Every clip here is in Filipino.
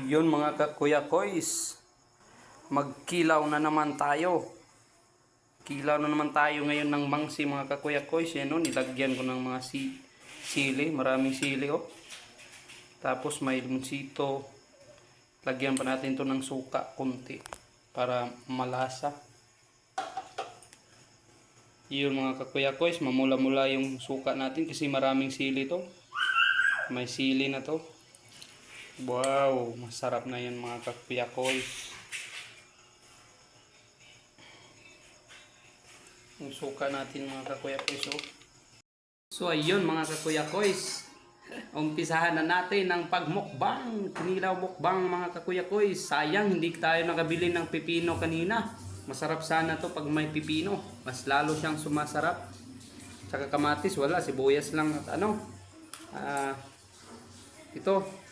Yun mga kakuya koys, magkilaw na naman tayo. Kilaw na naman tayo ngayon ng mangsi mga kakuya koys. Yan o, nilagyan ko ng mga sili, maraming sili o. Tapos may lumunsito. Lagyan pa natin to ng suka konti para malasa. Yun mga kakuya koys, mamula-mula yung suka natin kasi maraming sili to. May sili na to. Wow, masarap na yan mga kakuya koys. Yung suka natin mga kakuya koys. Oh. So ayun mga kakuya koys. Umpisahan na natin ang pagmukbang. Kinilaw mukbang mga kakuya koys. Sayang hindi tayo nakabili ng pipino kanina. Masarap sana to pag may pipino. Mas lalo siyang sumasarap. Tsaka kamatis wala, sibuyas lang at ano. Ito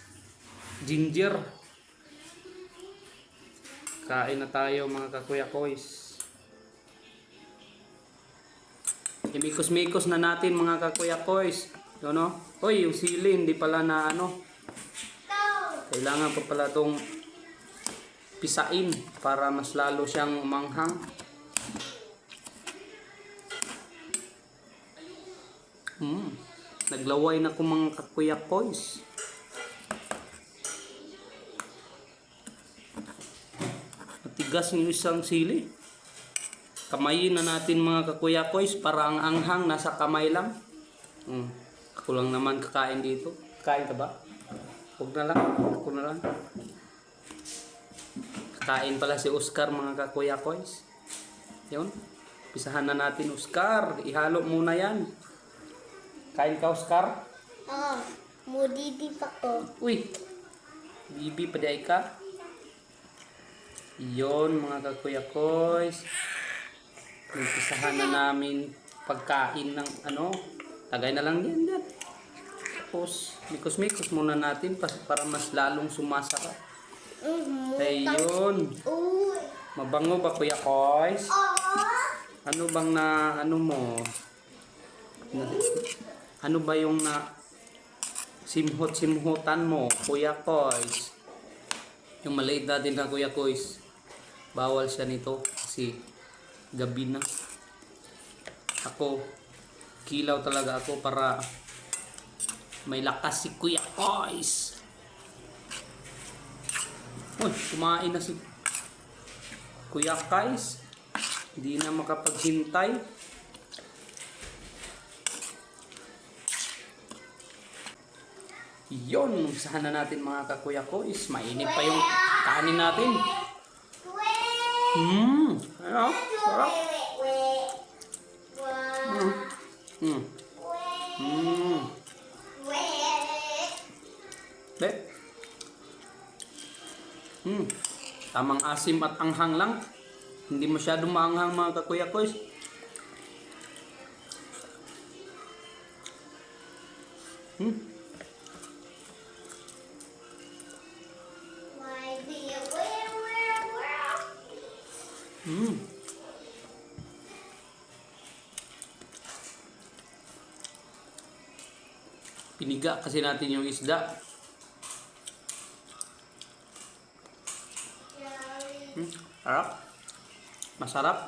ginger. Kain na tayo mga kakuya koys. Imikos-mikos na natin mga kakuya koys. Yun o. Hoy, yung sili hindi pala na ano. Kailangan pa pala itong pisain para mas lalo siyang manghang. Naglaway na ko mga kakuya koys. Matigas yung isang sili. Kamayin na natin mga kakuya koys para ang anghang nasa kamay lang. Ako lang naman kakain dito. Kain ka ba? Huwag na lang. Ako na lang. Kakain pala si Oscar mga kakuya koys. Yun. Pisahan na natin Oscar. Ihalo muna yan. Kain ka Oscar? Mudidi pa ko. Uy. Bibi paday ka. Iyon mga kakuya koys. Umpisahan na namin pagkain ng ano. Tagay na lang yan dyan. Tapos mikos-mikos muna natin para mas lalong sumasarap. Ayun. Mabango ba kuya koys? Ano bang na ano mo? Ano ba yung na simhot-simhotan mo kuya koys? Yung maliit natin na kuya koys. Bawal siya nito kasi gabi na. Ako, kilaw talaga ako para may lakas si kuya koys. Uy, kumain na si kuya koys. Hindi na makapaghintay. Yun, umpisahan na natin mga kakuya koys. Mainit pa yung kanin natin. Ano? Sarap. Tamang asim at anghang lang. Hindi masyadong maanghang mga kakuya koys. Piniga kasi natin yung isda. Sarap. Masarap.